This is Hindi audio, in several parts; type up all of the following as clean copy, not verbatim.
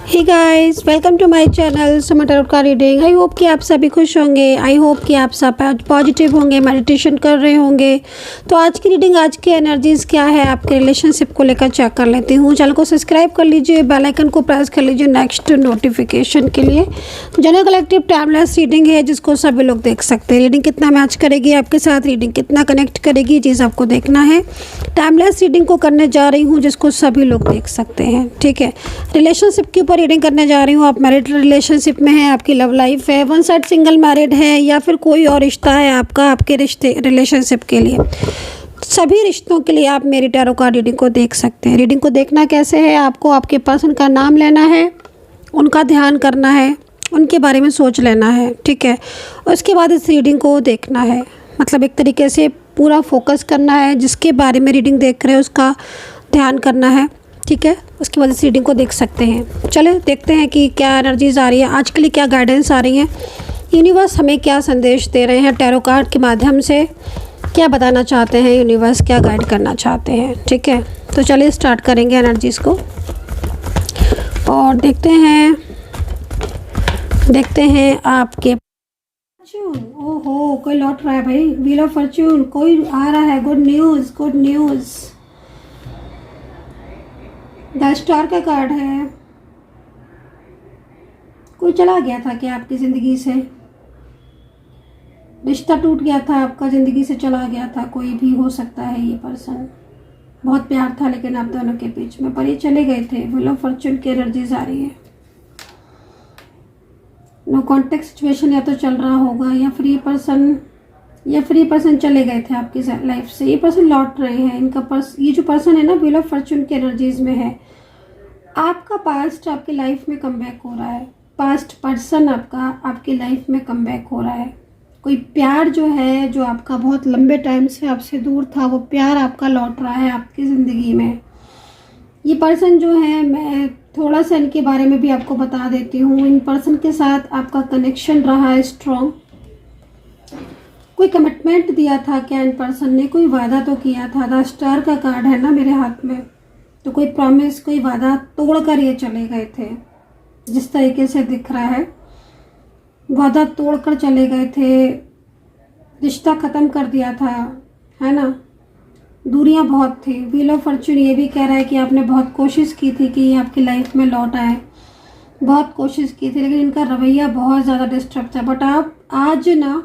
Hey guys, welcome to my channel Suman tarot का रीडिंग। आई होप कि आप सभी खुश होंगे। आई होप कि आप सब पॉजिटिव होंगे, मेडिटेशन कर रहे होंगे। तो आज की रीडिंग, आज की एनर्जीज़ क्या है आपके रिलेशनशिप को लेकर चेक कर लेती हूँ। चैनल को सब्सक्राइब कर लीजिए, बेल आइकन को प्रेस कर लीजिए नेक्स्ट नोटिफिकेशन के लिए। जनरल कलेक्टिव टाइमलेस रीडिंग है जिसको सभी लोग देख सकते हैं। रीडिंग कितना मैच करेगी आपके साथ, रीडिंग कितना कनेक्ट करेगी, ये चीज़ आपको देखना है। टाइमलेस रीडिंग को करने जा रही हूँ जिसको सभी लोग देख सकते हैं, ठीक है। रिलेशनशिप के ऊपर रीडिंग करने जा रही हूँ। आप मैरिड रिलेशनशिप में हैं, आपकी लव लाइफ है, वन साइड सिंगल मैरिड है, या फिर कोई और रिश्ता है आपका आपके रिश्ते रिलेशनशिप के लिए। सभी रिश्तों के लिए आप मेरी टैरो कार्ड रीडिंग को देख सकते हैं। रीडिंग को देखना कैसे है, आपको आपके पर्सन का नाम लेना है, उनका ध्यान करना है, उनके बारे में सोच लेना है, ठीक है। उसके बाद इस रीडिंग को देखना है, मतलब एक तरीके से पूरा फोकस करना है। जिसके बारे में रीडिंग देख रहे हैं उसका ध्यान करना है, ठीक है। उसके बाद इस रीडिंग को देख सकते हैं। चले देखते हैं कि क्या एनर्जीज आ रही है, आज के लिए क्या गाइडेंस आ रही है, यूनिवर्स हमें क्या संदेश दे रहे हैं टैरो कार्ड के माध्यम से, क्या बताना चाहते हैं यूनिवर्स, क्या गाइड करना चाहते हैं, ठीक है। तो चलिए स्टार्ट करेंगे एनर्जीज़ को और देखते हैं आपके ओहो कोई लौट रहा है भाई। व्हील ऑफ फॉर्च्यून कोई आ रहा है, good news good news. The star का कार्ड है। कोई चला गया था क्या आपकी ज़िंदगी से, रिश्ता टूट गया था आपका, ज़िंदगी से चला गया था, कोई भी हो सकता है ये पर्सन। बहुत प्यार था लेकिन आप दोनों के बीच में, पर ये चले गए थे। व्हील ऑफ फॉर्च्यून की एनर्जीज आ रही है। नो कॉन्टेक्ट सिचुएशन या तो चल रहा होगा, या फिर ये पर्सन चले गए थे आपकी लाइफ से। ये पर्सन लौट रहे हैं। इनका ये जो पर्सन है ना, व्हील ऑफ फॉर्च्यून की एनर्जीज में है। आपका पास्ट आपकी लाइफ में कमबैक हो रहा है। पास्ट पर्सन आपका आपकी लाइफ में कमबैक हो रहा है। कोई प्यार जो है, जो आपका बहुत लंबे टाइम से आपसे दूर था, वो प्यार आपका लौट रहा है आपकी ज़िंदगी में। ये पर्सन जो है, मैं थोड़ा सा इनके बारे में भी आपको बता देती हूँ। इन पर्सन के साथ आपका कनेक्शन रहा है स्ट्रॉन्ग। कोई कमिटमेंट दिया था क्या इन पर्सन ने, कोई वादा तो किया था। द स्टार का कार्ड है ना मेरे हाथ में, तो कोई प्रॉमिस, कोई वादा तोड़कर ये चले गए थे। जिस तरीके से दिख रहा है, वादा तोड़कर चले गए थे, रिश्ता ख़त्म कर दिया था, है ना। दूरियां बहुत थी। व्हील ऑफ फॉर्च्यून ये भी कह रहा है कि आपने बहुत कोशिश की थी कि ये आपकी लाइफ में लौट आए, बहुत कोशिश की थी, लेकिन इनका रवैया बहुत ज़्यादा डिस्टर्ब था। बट आप आज ना,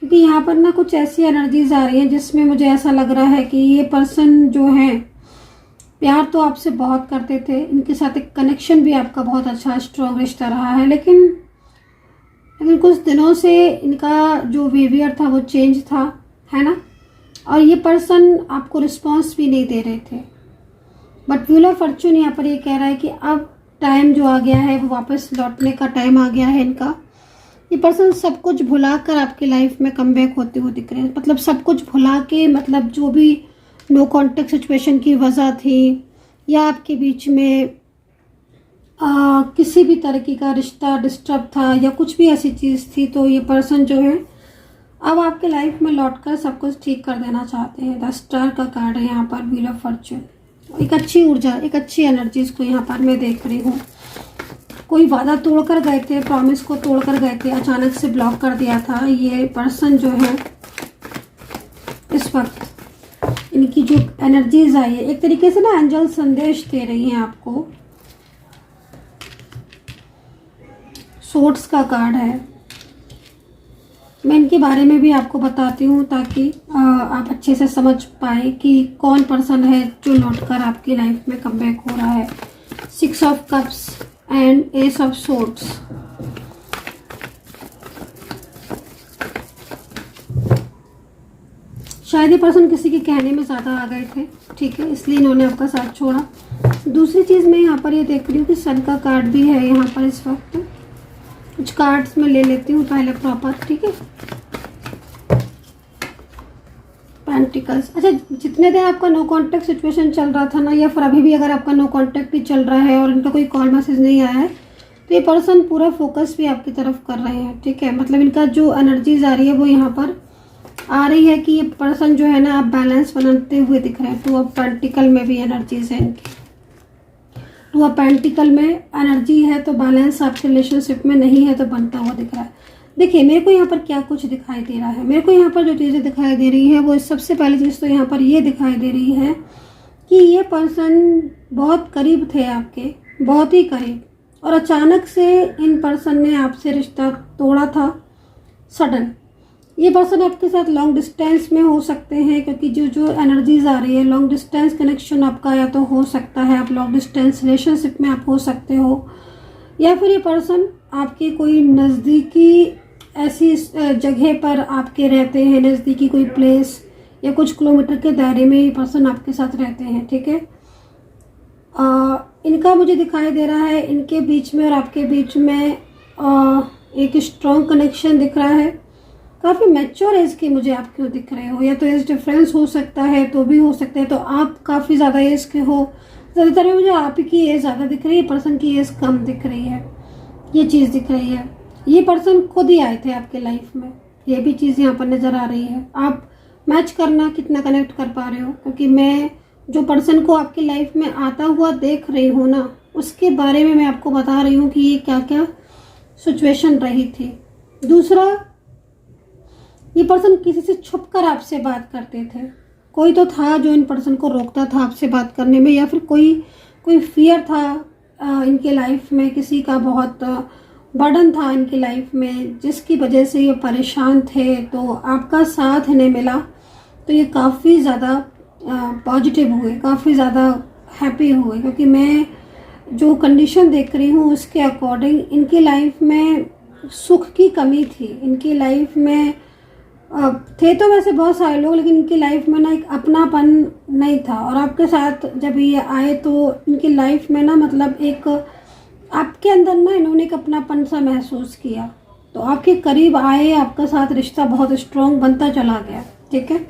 क्योंकि यहाँ पर ना कुछ ऐसी एनर्जीज आ रही हैं जिसमें मुझे ऐसा लग रहा है कि ये पर्सन जो है, प्यार तो आपसे बहुत करते थे, इनके साथ एक कनेक्शन भी आपका बहुत अच्छा स्ट्रॉन्ग रिश्ता रहा है, लेकिन कुछ दिनों से इनका जो बिहेवियर था वो चेंज था, है ना। और ये पर्सन आपको रिस्पॉन्स भी नहीं दे रहे थे। बट व्हील ऑफ फॉर्च्यून यहाँ पर ये कह रहा है कि अब टाइम जो आ गया है, वो वापस लौटने का टाइम आ गया है इनका। ये पर्सन सब कुछ भुला कर आपकी लाइफ में कमबैक होते हुए दिख रहे हैं। मतलब सब कुछ भुला के, मतलब जो भी नो कॉन्टेक्ट सिचुएशन की वजह थी, या आपके बीच में किसी भी तरीके का रिश्ता डिस्टर्ब था, या कुछ भी ऐसी चीज़ थी, तो ये पर्सन जो है अब आपके लाइफ में लौटकर सब कुछ ठीक कर देना चाहते हैं। द स्टार का कार्ड है यहाँ पर, व्हील ऑफ फॉर्च्यून। एक अच्छी ऊर्जा, एक अच्छी एनर्जीज को यहाँ पर मैं देख रही हूँ। कोई वादा तोड़कर गए थे, प्रॉमिस को तोड़कर गए थे, अचानक से ब्लॉक कर दिया था। ये पर्सन जो है इस वक्त, इनकी जो एनर्जीज आई है, एक तरीके से ना एंजल संदेश दे रही हैं आपको। सोर्ड्स का कार्ड है। मैं इनके बारे में भी आपको बताती हूँ ताकि आप अच्छे से समझ पाए कि कौन पर्सन है जो लौटकर आपकी लाइफ में कमबैक हो रहा है। 6 of cups and S of swords. शायद ये पर्सन किसी के कहने में ज़्यादा आ गए थे, ठीक है, इसलिए इन्होंने आपका साथ छोड़ा। दूसरी चीज़ मैं यहाँ पर ये देख रही हूँ कि सन का कार्ड भी है यहाँ पर इस वक्त। कुछ कार्ड्स मैं ले लेती हूँ पहले प्रॉपर, ठीक है। पेंटिकल्स। अच्छा, जितने देर आपका नो कांटेक्ट सिचुएशन चल रहा था ना, या फिर अभी भी अगर आपका नो कांटेक्ट भी चल रहा है और इनका कोई कॉल मैसेज नहीं आया है, तो ये पर्सन पूरा फोकस भी आपकी तरफ कर रहे हैं, ठीक है। मतलब इनका जो एनर्जीज आ रही है वो यहाँ पर आ रही है कि ये पर्सन जो है ना, आप बैलेंस बनाते हुए दिख रहे हैं। तो अब पेंटिकल में भी एनर्जीज है इनकी। टू ऑफ पेंटिकल में एनर्जी है तो बैलेंस आपके रिलेशनशिप में नहीं है तो बनता हुआ दिख रहा है। देखिए मेरे को यहाँ पर क्या कुछ दिखाई दे रहा है, मेरे को यहाँ पर जो चीज़ें दिखाई दे रही है वो सबसे पहली चीज़ तो यहाँ पर ये दिखाई दे रही है कि ये पर्सन बहुत करीब थे आपके, बहुत ही करीब, और अचानक से इन पर्सन ने आपसे रिश्ता तोड़ा था सडन। ये पर्सन आपके साथ लॉन्ग डिस्टेंस में हो सकते हैं क्योंकि जो एनर्जीज आ रही है लॉन्ग डिस्टेंस कनेक्शन आपका या तो हो सकता है, आप लॉन्ग डिस्टेंस रिलेशनशिप में आप हो सकते हो, या फिर ये पर्सन आपके कोई नज़दीकी ऐसी जगह पर आपके रहते हैं, नज़दीकी कोई प्लेस या कुछ किलोमीटर के दायरे में ये पर्सन आपके साथ रहते हैं। ठीक है, इनका मुझे दिखाई दे रहा है इनके बीच में और आपके बीच में एक स्ट्रॉन्ग कनेक्शन दिख रहा है। काफ़ी मैच्योर एज के मुझे आप क्यों दिख रहे हो, या तो एज डिफरेंस हो सकता है तो भी हो सकता है, तो आप काफ़ी ज़्यादा एज के हो। ज़्यादातर मुझे आप ही की एज ज़्यादा दिख रही है, पर्सन की एज कम दिख रही है, ये चीज़ दिख रही है। ये पर्सन खुद ही आए थे आपके लाइफ में, ये भी चीज़ यहाँ पर नज़र आ रही है। आप मैच करना कितना कनेक्ट कर पा रहे हो, क्योंकि मैं जो पर्सन को आपकी लाइफ में आता हुआ देख रही हूँ ना, उसके बारे में मैं आपको बता रही हूँ कि ये क्या क्या सिचुएशन रही थी। दूसरा, ये पर्सन किसी से छुपकर आपसे बात करते थे, कोई तो था जो इन पर्सन को रोकता था आपसे बात करने में, या फिर कोई फियर था इनके लाइफ में, किसी का बहुत बर्डन था इनकी लाइफ में जिसकी वजह से ये परेशान थे, तो आपका साथ इन्हें मिला तो ये काफ़ी ज़्यादा पॉजिटिव हुए, काफ़ी ज़्यादा हैप्पी हुए, क्योंकि मैं जो कंडीशन देख रही हूँ उसके अकॉर्डिंग इनकी लाइफ में सुख की कमी थी। इनकी लाइफ में थे तो वैसे बहुत सारे लोग, लेकिन इनकी लाइफ में ना एक अपनापन नहीं था, और आपके साथ जब ये आए तो इनकी लाइफ में ना मतलब एक आपके अंदर ना इन्होंने एक अपनापन सा महसूस किया, तो आपके करीब आए, आपका साथ रिश्ता बहुत स्ट्रॉन्ग बनता चला गया। ठीक है,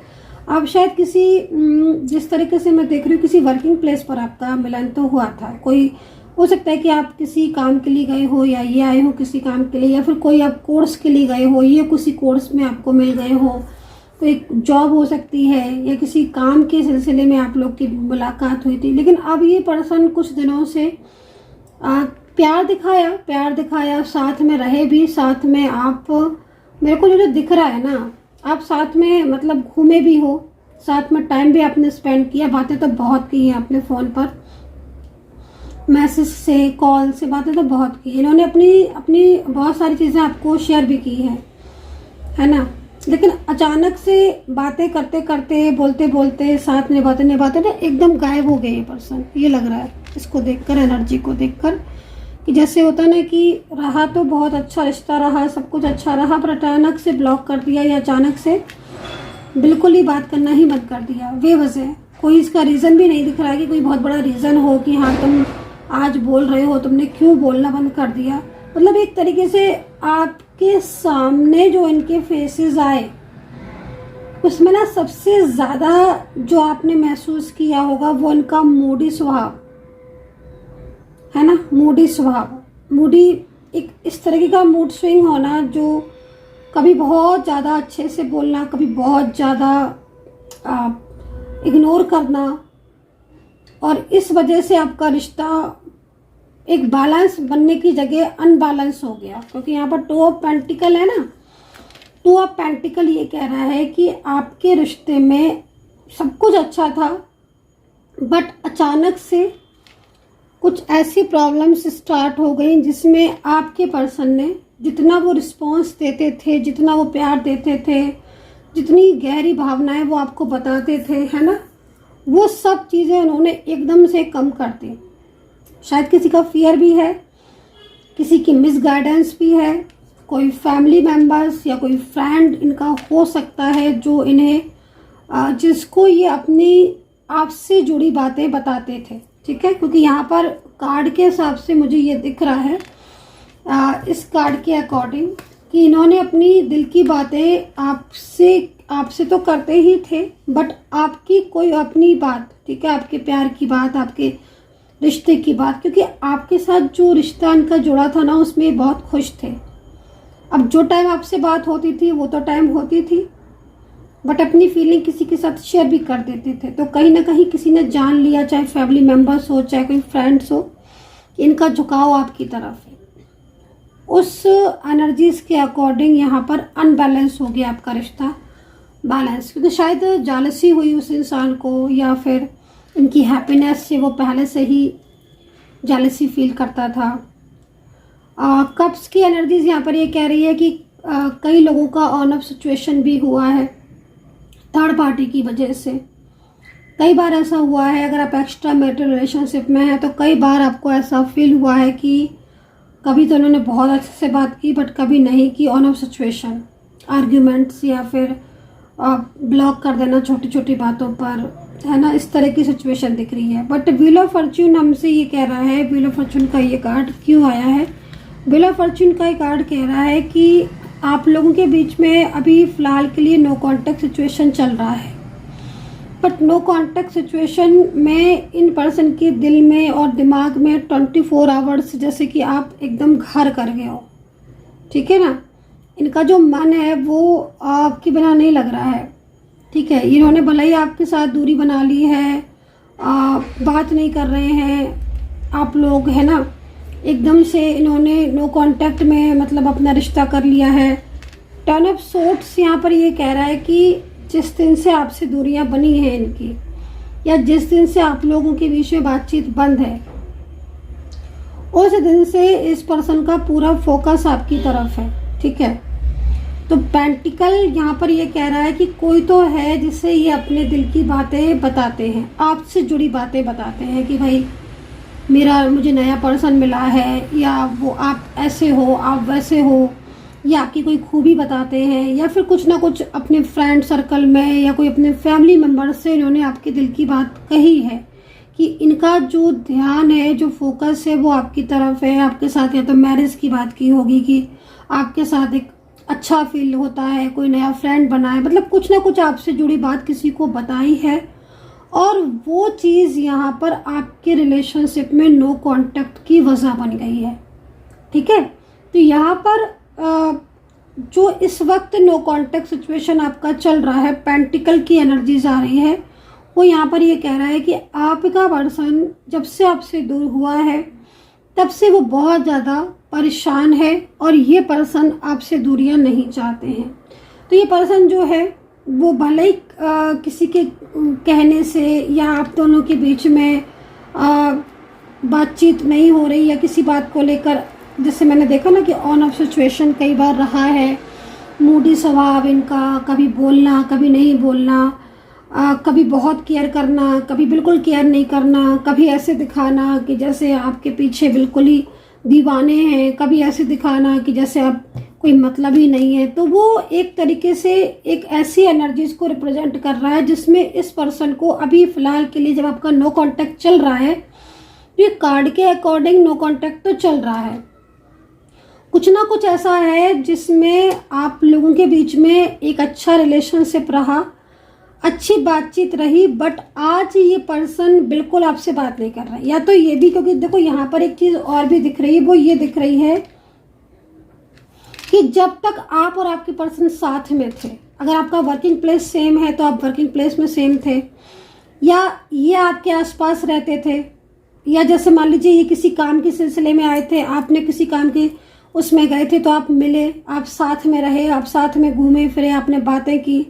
आप शायद किसी जिस तरीके से मैं देख रही हूँ किसी वर्किंग प्लेस पर आपका मिलन तो हुआ था। कोई हो सकता है कि आप किसी काम के लिए गए हो, या ये आए हो किसी काम के लिए, या फिर कोई आप कोर्स के लिए गए हो, ये किसी कोर्स में आपको मिल गए हो, कोई जॉब हो सकती है, या किसी काम के सिलसिले में आप लोग की मुलाकात हुई थी। लेकिन अब ये पर्सन कुछ दिनों से प्यार दिखाया, साथ में रहे भी, साथ में आप, मेरे को जो दिख रहा है ना, आप साथ में मतलब घूमे भी हो, साथ में टाइम भी आपने स्पेंड किया, बातें तो बहुत की हैं आपने फ़ोन पर, मैसेज से, कॉल से बातें तो बहुत की। इन्होंने अपनी बहुत सारी चीज़ें आपको शेयर भी की हैं, है ना। लेकिन अचानक से बातें करते करते, बोलते बोलते, साथ निभाते निभाते ना एकदम गायब हो गए ये पर्सन। ये लग रहा है इसको देखकर, एनर्जी को देखकर, कि जैसे होता ना कि रहा तो बहुत अच्छा रिश्ता रहा, सब कुछ अच्छा रहा, पर अचानक से ब्लॉक कर दिया, या अचानक से बिल्कुल ही बात करना ही बंद कर दिया बेवजह। कोई इसका रीज़न भी नहीं दिख रहा है कि कोई बहुत बड़ा रीज़न हो कि हाँ तुम आज बोल रहे हो, तुमने क्यों बोलना बंद कर दिया। मतलब एक तरीके से आपके सामने जो इनके फेसेस आए उसमें ना सबसे ज़्यादा जो आपने महसूस किया होगा वो इनका मूडी स्वभाव है ना। मूडी एक इस तरीके का मूड स्विंग होना, जो कभी बहुत ज़्यादा अच्छे से बोलना, कभी बहुत ज़्यादा इग्नोर करना, और इस वजह से आपका रिश्ता एक बैलेंस बनने की जगह अनबैलेंस हो गया। क्योंकि यहाँ पर 2 ऑफ पेंटिकल है ना, 2 ऑफ पेंटिकल ये कह रहा है कि आपके रिश्ते में सब कुछ अच्छा था, बट अचानक से कुछ ऐसी प्रॉब्लम्स स्टार्ट हो गई जिसमें आपके पर्सन ने जितना वो रिस्पॉन्स देते थे, जितना वो प्यार देते थे, जितनी गहरी भावनाएं वो आपको बताते थे, है ना, वो सब चीज़ें उन्होंने एकदम से कम कर दी। शायद किसी का फियर भी है, किसी की मिसगाइडेंस भी है, कोई फैमिली मेम्बर्स या कोई फ्रेंड इनका हो सकता है जो इन्हें जिसको ये अपनी आपसे जुड़ी बातें बताते थे। ठीक है, क्योंकि यहाँ पर कार्ड के हिसाब से मुझे ये दिख रहा है इस कार्ड के अकॉर्डिंग कि इन्होंने अपनी दिल की बातें आपसे तो करते ही थे, बट आपकी कोई अपनी बात, ठीक है, आपके प्यार की बात, आपके रिश्ते की बात, क्योंकि आपके साथ जो रिश्ता इनका जुड़ा था ना उसमें बहुत खुश थे। अब जो टाइम आपसे बात होती थी वो तो टाइम होती थी, बट अपनी फीलिंग किसी के साथ शेयर भी कर देते थे। तो कहीं ना कहीं किसी ने जान लिया, चाहे फैमिली मेम्बर्स हो, चाहे कोई फ्रेंड्स हो, कि इनका झुकाव आपकी तरफ है। उस एनर्जीज के अकॉर्डिंग यहाँ पर अनबैलेंस हो गया आपका रिश्ता बैलेंस, क्योंकि शायद जालसी हुई उस इंसान को, या फिर इनकी हैप्पीनेस से वो पहले से ही जालसी फील करता था। कप्स की एनर्जीज यहाँ पर ये कह रही है कि कई लोगों का ऑन ऑफ सिचुएशन भी हुआ है थर्ड पार्टी की वजह से। कई बार ऐसा हुआ है, अगर आप एक्स्ट्रा मैरिटल रिलेशनशिप में हैं तो कई बार आपको ऐसा फील हुआ है कि कभी तो उन्होंने बहुत अच्छे से बात की बट कभी नहीं की, ऑन ऑफ सिचुएशन, आर्ग्यूमेंट्स या फिर ब्लॉक कर देना छोटी छोटी बातों पर, है ना, इस तरह की सिचुएशन दिख रही है। बट व्हील ऑफ फॉर्च्यून हमसे ये कह रहा है, व्हील ऑफ फॉर्च्यून का ये कार्ड क्यों आया है? व्हील ऑफ फॉर्च्यून का ये कार्ड कह रहा है कि आप लोगों के बीच में अभी फ़िलहाल के लिए नो कॉन्टैक्ट सिचुएशन चल रहा है, बट नो कॉन्टैक्ट सिचुएशन में इन पर्सन के दिल में और दिमाग में 24 आवर्स जैसे कि आप एकदम घर कर गए हो, ठीक है ना। इनका जो मन है वो आपके बिना नहीं लग रहा है, ठीक है। इन्होंने भले ही आपके साथ दूरी बना ली है, बात नहीं कर रहे हैं आप लोग, है ना, एकदम से इन्होंने नो कांटेक्ट में मतलब अपना रिश्ता कर लिया है। टर्न ऑफ सोर्ट्स यहाँ पर ये कह रहा है कि जिस दिन से आपसे दूरियां बनी हैं इनकी, या जिस दिन से आप लोगों के बीच में बातचीत बंद है, उस दिन से इस पर्सन का पूरा फोकस आपकी तरफ है, ठीक है। तो पेंटिकल यहाँ पर ये कह रहा है कि कोई तो है जिससे ये अपने दिल की बातें बताते हैं, आपसे जुड़ी बातें बताते हैं कि भाई मुझे नया पर्सन मिला है, या वो आप ऐसे हो, आप वैसे हो, या आपकी कोई खूबी बताते हैं, या फिर कुछ ना कुछ अपने फ्रेंड सर्कल में या कोई अपने फैमिली मेम्बर से इन्होंने आपके दिल की बात कही है कि इनका जो ध्यान है, जो फोकस है वो आपकी तरफ है, आपके साथ। या तो मैरिज की बात की होगी कि आपके साथ एक अच्छा फील होता है, कोई नया फ्रेंड बना है, मतलब कुछ ना कुछ आपसे जुड़ी बात किसी को बताई है, और वो चीज़ यहाँ पर आपके रिलेशनशिप में नो कांटेक्ट की वजह बन गई है, ठीक है। तो यहाँ पर जो इस वक्त नो कांटेक्ट सिचुएशन आपका चल रहा है, पेंटिकल की एनर्जीज आ रही है, वो यहाँ पर ये कह रहा है कि आपका पर्सन जब से आपसे दूर हुआ है तब से वो बहुत ज़्यादा परेशान है, और ये पर्सन आपसे दूरियां नहीं चाहते हैं। तो ये पर्सन जो है वो भले ही किसी के कहने से या आप दोनों के बीच में बातचीत नहीं हो रही, या किसी बात को लेकर, जैसे मैंने देखा ना कि ऑन ऑफ सिचुएशन कई बार रहा है, मूडी स्वभाव इनका, कभी बोलना कभी नहीं बोलना, कभी बहुत केयर करना कभी बिल्कुल केयर नहीं करना, कभी ऐसे दिखाना कि जैसे आपके पीछे बिल्कुल ही दीवाने हैं, कभी ऐसे दिखाना कि जैसे आप कोई मतलब ही नहीं है। तो वो एक तरीके से एक ऐसी एनर्जीज को रिप्रेजेंट कर रहा है जिसमें इस पर्सन को अभी फ़िलहाल के लिए, जब आपका नो कांटेक्ट चल रहा है, तो ये कार्ड के अकॉर्डिंग नो कांटेक्ट तो चल रहा है, कुछ ना कुछ ऐसा है जिसमें आप लोगों के बीच में एक अच्छा रिलेशनशिप रहा, अच्छी बातचीत रही, बट आज ये पर्सन बिल्कुल आपसे बात नहीं कर रहा है। या तो ये भी, क्योंकि देखो यहाँ पर एक चीज़ और भी दिख रही है, वो ये दिख रही है कि जब तक आप और आपके पर्सन साथ में थे, अगर आपका वर्किंग प्लेस सेम है तो आप वर्किंग प्लेस में सेम थे, या ये आपके आसपास रहते थे, या जैसे मान लीजिए ये किसी काम के सिलसिले में आए थे, आपने किसी काम के उसमें गए थे तो आप मिले, आप साथ में रहे, आप साथ में घूमे फिरे, आपने बातें की,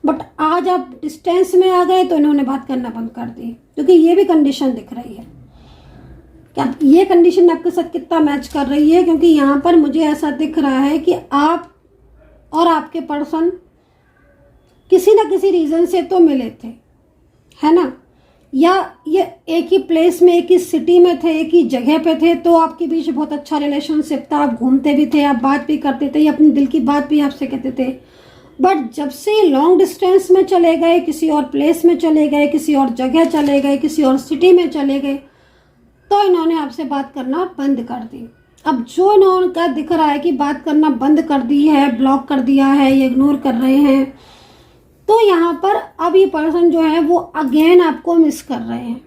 बट आज आप डिस्टेंस में आ गए तो इन्होंने बात करना बंद कर दी, क्योंकि ये भी कंडीशन दिख रही है। क्या ये कंडीशन आपके साथ कितना मैच कर रही है? क्योंकि यहाँ पर मुझे ऐसा दिख रहा है कि आप और आपके पर्सन किसी न किसी रीज़न से तो मिले थे, है ना, या ये एक ही प्लेस में, एक ही सिटी में थे, एक ही जगह पे थे, तो आपके बीच बहुत अच्छा रिलेशनशिप था, आप घूमते भी थे, आप बात भी करते थे, या अपने दिल की बात भी आपसे कहते थे। बट जब से लॉन्ग डिस्टेंस में चले गए, किसी और प्लेस में चले गए, किसी और जगह चले गए, किसी और सिटी में चले गए, तो इन्होंने आपसे बात करना बंद कर दी। अब जो इन्होंने दिख रहा है कि बात करना बंद कर दी है, ब्लॉक कर दिया है, ये इग्नोर कर रहे हैं, तो यहाँ पर अब ये पर्सन जो है वो अगेन आपको मिस कर रहे हैं,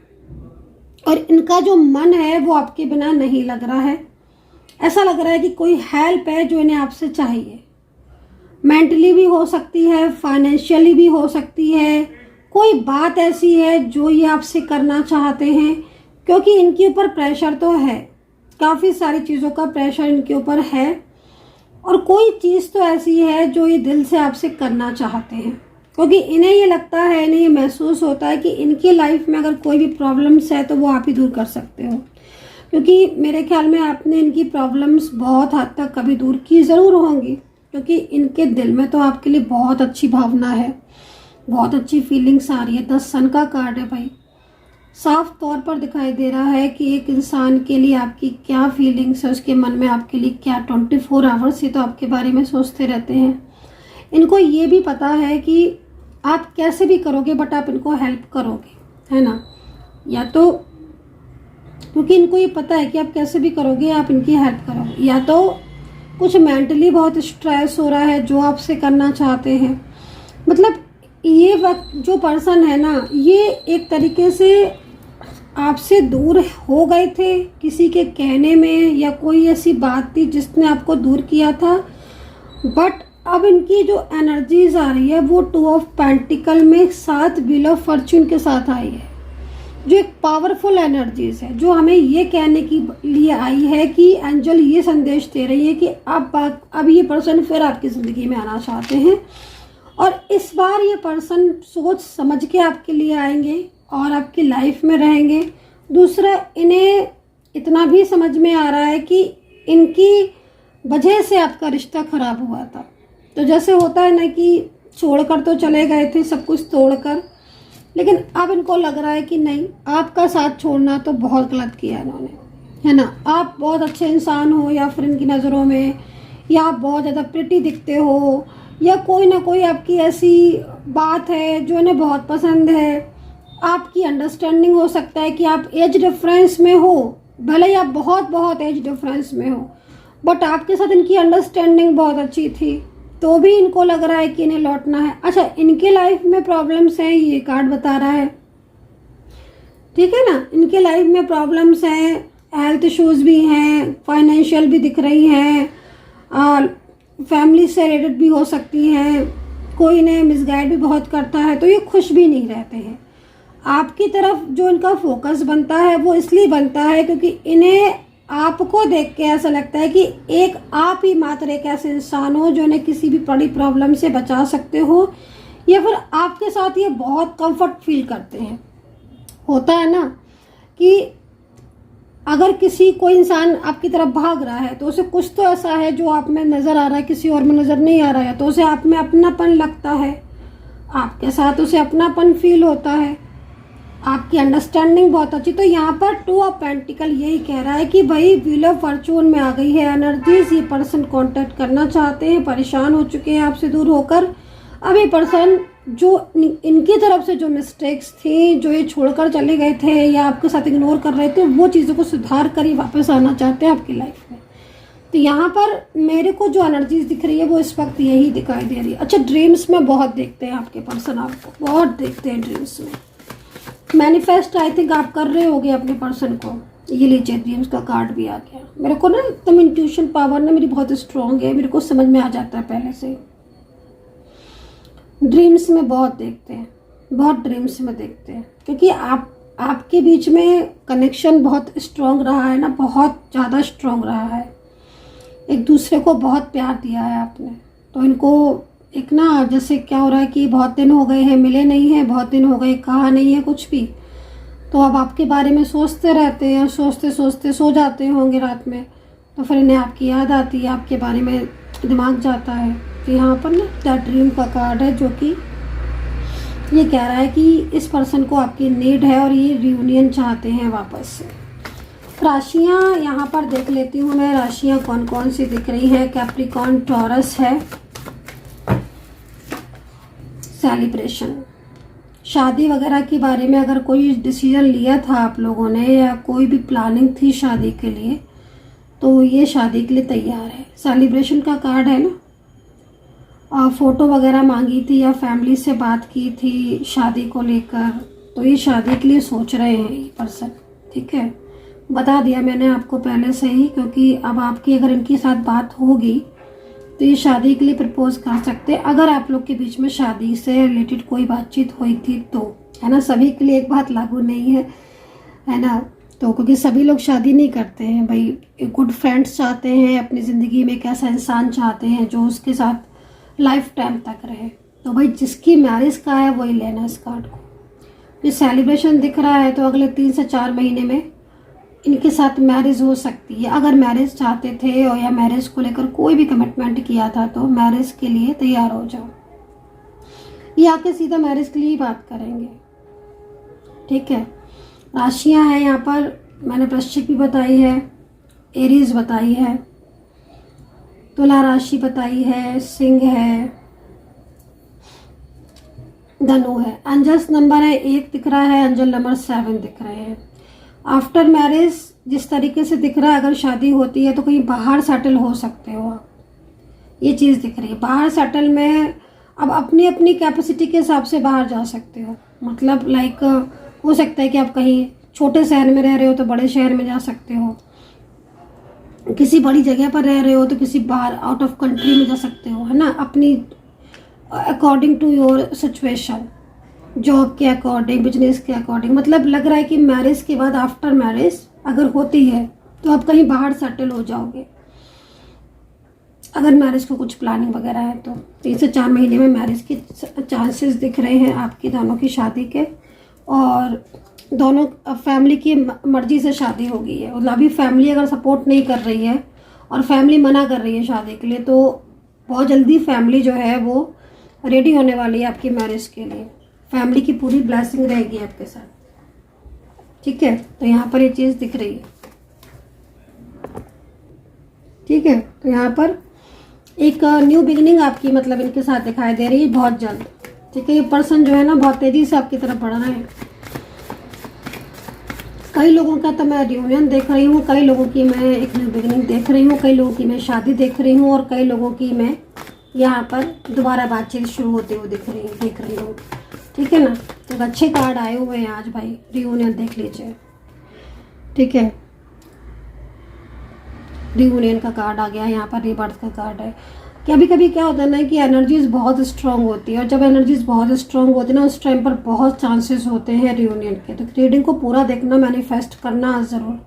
और इनका जो मन है वो आपके बिना नहीं लग रहा है। ऐसा लग रहा है कि कोई हेल्प है जो इन्हें आपसे चाहिए, मेंटली भी हो सकती है, फाइनेंशियली भी हो सकती है, कोई बात ऐसी है जो ये आपसे करना चाहते हैं, क्योंकि इनके ऊपर प्रेशर तो है, काफ़ी सारी चीज़ों का प्रेशर इनके ऊपर है, और कोई चीज़ तो ऐसी है जो ये दिल से आपसे करना चाहते हैं, क्योंकि इन्हें ये लगता है, इन्हें ये महसूस होता है कि इनकी लाइफ में अगर कोई भी प्रॉब्लम्स है तो वो आप ही दूर कर सकते हो। क्योंकि मेरे ख्याल में आपने इनकी प्रॉब्लम्स बहुत हद तक कभी दूर की ज़रूर होंगी, क्योंकि इनके दिल में तो आपके लिए बहुत अच्छी भावना है, बहुत अच्छी फीलिंग्स आ रही है। 10 सन का कार्ड है भाई, साफ तौर पर दिखाई दे रहा है कि एक इंसान के लिए आपकी क्या फीलिंग्स है, उसके मन में आपके लिए क्या 24 आवर्स ही तो आपके बारे में सोचते रहते हैं। इनको ये भी पता है कि आप कैसे भी करोगे बट आप इनको हेल्प करोगे, है ना, या तो क्योंकि इनको ये पता है कि आप कैसे भी करोगे आप इनकी हेल्प करोगे, या तो कुछ मेंटली बहुत स्ट्रेस हो रहा है जो आपसे करना चाहते हैं। मतलब ये वक्त जो पर्सन है ना, ये एक तरीके से आपसे दूर हो गए थे किसी के कहने में, या कोई ऐसी बात थी जिसने आपको दूर किया था, बट अब इनकी जो एनर्जीज आ रही है वो 2 ऑफ पेंटिकल में 7 व्हील ऑफ फॉर्च्यून के साथ आई है, जो एक पावरफुल एनर्जीज है, जो हमें ये कहने के लिए आई है कि एंजल ये संदेश दे रही है कि अब ये पर्सन फिर आपकी ज़िंदगी में आना चाहते हैं, और इस बार ये पर्सन सोच समझ के आपके लिए आएंगे और आपकी लाइफ में रहेंगे। दूसरा, इन्हें इतना भी समझ में आ रहा है कि इनकी वजह से आपका रिश्ता खराब हुआ था। तो जैसे होता है ना कि छोड़कर तो चले गए थे सब कुछ तोड़कर, लेकिन अब इनको लग रहा है कि नहीं, आपका साथ छोड़ना तो बहुत गलत किया इन्होंने, है ना। आप बहुत अच्छे इंसान हो, या फिर इनकी नज़रों में, या आप बहुत ज़्यादा प्रिटी दिखते हो, या कोई ना कोई आपकी ऐसी बात है जो इन्हें बहुत पसंद है। आपकी अंडरस्टैंडिंग हो सकता है कि आप एज डिफरेंस में हो, भले ही आप बहुत एज डिफरेंस में हो, बट आपके साथ इनकी अंडरस्टैंडिंग बहुत अच्छी थी, तो भी इनको लग रहा है कि इन्हें लौटना है। अच्छा, इनके लाइफ में प्रॉब्लम्स हैं, ये कार्ड बता रहा है, ठीक है ना। इनके लाइफ में प्रॉब्लम्स हैं, हेल्थ इश्यूज भी हैं, फाइनेंशियल भी दिख रही हैं, फैमिली से रिलेटेड भी हो सकती हैं, कोई इन्हें मिसगाइड भी बहुत करता है, तो ये खुश भी नहीं रहते हैं। आपकी तरफ जो इनका फोकस बनता है वो इसलिए बनता है क्योंकि इन्हें आपको देख के ऐसा लगता है कि एक आप ही मात्र एक ऐसे इंसान हो जो इन्हें किसी भी बड़ी प्रॉब्लम से बचा सकते हो, या फिर आपके साथ ये बहुत कंफर्ट फील करते हैं। होता है ना कि अगर कोई इंसान आपकी तरफ भाग रहा है तो उसे कुछ तो ऐसा है जो आप में नज़र आ रहा है, किसी और में नज़र नहीं आ रहा है, तो उसे आप में अपनापन लगता है, आपके साथ उसे अपनापन फील होता है, आपकी अंडरस्टैंडिंग बहुत अच्छी। तो यहाँ पर 2 ऑफ पेंटिकल यही कह रहा है कि भाई व्हील ऑफ फॉर्च्यून में आ गई है एनर्जीज, ये पर्सन कांटेक्ट करना चाहते हैं, परेशान हो चुके हैं आपसे दूर होकर। अब ये पर्सन जो इनकी तरफ से जो मिस्टेक्स थी, जो ये छोड़कर चले गए थे या आपके साथ इग्नोर कर रहे थे, वो चीज़ों को सुधार कर ही वापस आना चाहते हैं आपकी लाइफ में। तो यहाँ पर मेरे को जो एनर्जीज दिख रही है वो इस वक्त यही दिखाई दे रही है। अच्छा, ड्रीम्स में बहुत देखते हैं आपके पर्सन, आपको बहुत देखते हैं ड्रीम्स में। मैनिफेस्ट आई थिंक आप कर रहे होगे अपने पर्सन को। ये लीजिए, ड्रीम्स का कार्ड भी आ गया। मेरे को ना एकदम इंट्यूशन पावर ना मेरी बहुत स्ट्रॉन्ग है, मेरे को समझ में आ जाता है पहले से। ड्रीम्स में बहुत देखते हैं, बहुत ड्रीम्स में देखते हैं, क्योंकि आपके बीच में कनेक्शन बहुत स्ट्रॉन्ग रहा है ना, बहुत ज़्यादा स्ट्रॉन्ग रहा है। एक दूसरे को बहुत प्यार दिया है आपने। तो इनको एक ना जैसे क्या हो रहा है कि बहुत दिन हो गए हैं मिले नहीं हैं, बहुत दिन हो गए कहा नहीं है कुछ भी, तो अब आपके बारे में सोचते रहते हैं, सोचते सोचते सो जाते होंगे रात में, तो फिर इन्हें आपकी याद आती है, आपके बारे में दिमाग जाता है। तो यहाँ पर ना द ड्रीम का कार्ड है जो कि ये कह रहा है कि इस पर्सन को आपकी नीड है और ये रियूनियन चाहते हैं वापस से। राशियाँ यहाँ पर देख लेती हूँ मैं, राशियाँ कौन कौन सी दिख रही हैं। कैप्रिकॉर्न, टॉरस है, सेलिब्रेशन, शादी वगैरह के बारे में अगर कोई डिसीजन लिया था आप लोगों ने या कोई भी प्लानिंग थी शादी के लिए, तो ये शादी के लिए तैयार है। सेलिब्रेशन का कार्ड है ना, और फ़ोटो वगैरह मांगी थी या फैमिली से बात की थी शादी को लेकर, तो ये शादी के लिए सोच रहे हैं ये पर्सन। ठीक है, बता दिया मैंने आपको पहले से ही, क्योंकि अब आपकी अगर इनके साथ बात होगी तो ये शादी के लिए प्रपोज कर सकते हैं, अगर आप लोग के बीच में शादी से रिलेटेड कोई बातचीत हुई थी तो, है ना। सभी के लिए एक बात लागू नहीं है, है ना। तो क्योंकि सभी लोग शादी नहीं करते हैं भाई, गुड फ्रेंड्स चाहते हैं अपनी ज़िंदगी में, एक ऐसा इंसान चाहते हैं जो उसके साथ लाइफ टाइम तक रहे। तो भाई जिसकी मैरिज का है वही लेना इस कार्ड को। ये सेलिब्रेशन दिख रहा है तो अगले 3 से 4 महीने में इनके साथ मैरिज हो सकती है। अगर मैरिज चाहते थे और या मैरिज को लेकर कोई भी कमिटमेंट किया था तो मैरिज के लिए तैयार हो जाओ। ये आके सीधा मैरिज के लिए ही बात करेंगे, ठीक है। राशियां हैं यहाँ पर, मैंने वृश्चिक भी बताई है, एरीज बताई है, तुला राशि बताई है, सिंह है, धनु है। एंजल्स नंबर है 1 दिख रहा है, एंजल नंबर 7 दिख रहे हैं। आफ्टर मैरिज जिस तरीके से दिख रहा है, अगर शादी होती है तो कहीं बाहर सेटल हो सकते हो आप, ये चीज़ दिख रही है। बाहर सेटल में अब अपनी अपनी कैपेसिटी के हिसाब से बाहर जा सकते हो, मतलब लाइक हो सकता है कि आप कहीं छोटे शहर में रह रहे हो तो बड़े शहर में जा सकते हो, किसी बड़ी जगह पर रह रहे हो तो किसी बाहर आउट ऑफ कंट्री में जा सकते हो, है ना, अपनी according to your situation, job के अकॉर्डिंग, बिजनेस के अकॉर्डिंग। मतलब लग रहा है कि मैरिज के बाद आफ्टर मैरिज अगर होती है तो आप कहीं बाहर सेटल हो जाओगे, अगर मैरिज को कुछ प्लानिंग वगैरह है तो 3 से 4 महीने में मैरिज के चांसेस दिख रहे हैं आपकी दोनों की शादी के। और दोनों फैमिली की मर्जी से शादी होगी है, मतलब अभी फैमिली अगर सपोर्ट नहीं कर रही है और फैमिली मना कर रही है शादी के लिए तो बहुत जल्दी फैमिली जो है वो रेडी होने वाली है आपकी मैरिज के लिए। फैमिली की पूरी ब्लेसिंग रहेगी आपके साथ, ठीक है। तो यहाँ पर ये चीज़ दिख रही है, ठीक है। तो यहाँ पर एक न्यू बिगिनिंग आपकी मतलब इनके साथ दिखाई दे रही है बहुत जल्द, ठीक है। ये पर्सन जो है ना बहुत तेजी से आपकी तरफ बढ़ रहे हैं। कई लोगों का तो मैं रियूनियन देख रही हूँ, कई लोगों की मैं एक न्यू बिगिनिंग देख रही हूँ, कई लोगों की मैं शादी देख रही हूँ, और कई लोगों की मैं यहाँ पर दोबारा बातचीत देख रही हूँ, ठीक है ना। तो अच्छे कार्ड आए हुए हैं आज भाई, रियूनियन देख लीजिए, ठीक है। रियूनियन का कार्ड आ गया यहाँ पर, रीबर्थ का कार्ड है। कभी कभी क्या होता है ना कि एनर्जीज बहुत स्ट्रांग होती है, और जब एनर्जीज बहुत स्ट्रांग होती है ना उस टाइम पर बहुत चांसेस होते हैं रियूनियन के। तो रीडिंग को पूरा देखना, मैनिफेस्ट करना ज़रूर,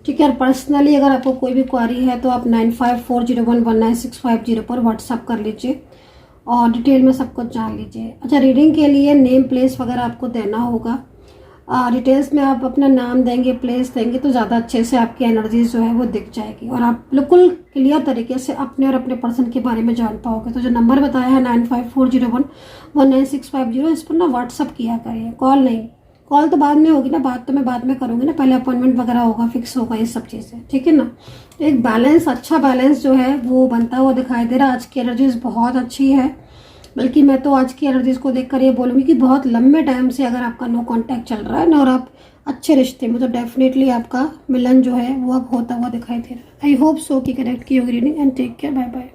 ठीक है। और पर्सनली अगर आपको कोई भी क्वारी है तो आप 9540119650 पर व्हाट्सअप कर लीजिए और डिटेल में सब कुछ जान लीजिए। अच्छा, रीडिंग के लिए नेम प्लेस वगैरह आपको देना होगा। डिटेल्स में आप अपना नाम देंगे, प्लेस देंगे तो ज़्यादा अच्छे से आपकी एनर्जी जो है वो दिख जाएगी और आप बिल्कुल क्लियर तरीके से अपने और अपने पर्सन के बारे में जान पाओगे। तो जो नंबर बताया है 9540119650, इस पर ना व्हाट्सअप किया करिए, कॉल नहीं। कॉल तो बाद में होगी ना, बात तो मैं बाद में करूँगी ना, पहले अपॉइंटमेंट वगैरह होगा, फिक्स होगा, ये सब चीज़ें, ठीक है ना। तो एक बैलेंस, अच्छा बैलेंस जो है वो बनता हुआ दिखाई दे रहा है। आज की एनर्जीज बहुत अच्छी है, बल्कि मैं तो आज की एनर्जीज को देखकर ये बोलूँगी कि बहुत लंबे टाइम से अगर आपका नो कांटेक्ट चल रहा है ना और आप अच्छे रिश्ते में, तो डेफिनेटली आपका मिलन जो है वो अब होता हुआ दिखाई दे रहा है। आई होप सो कि कनेक्ट की होगी reading, and take care, bye bye.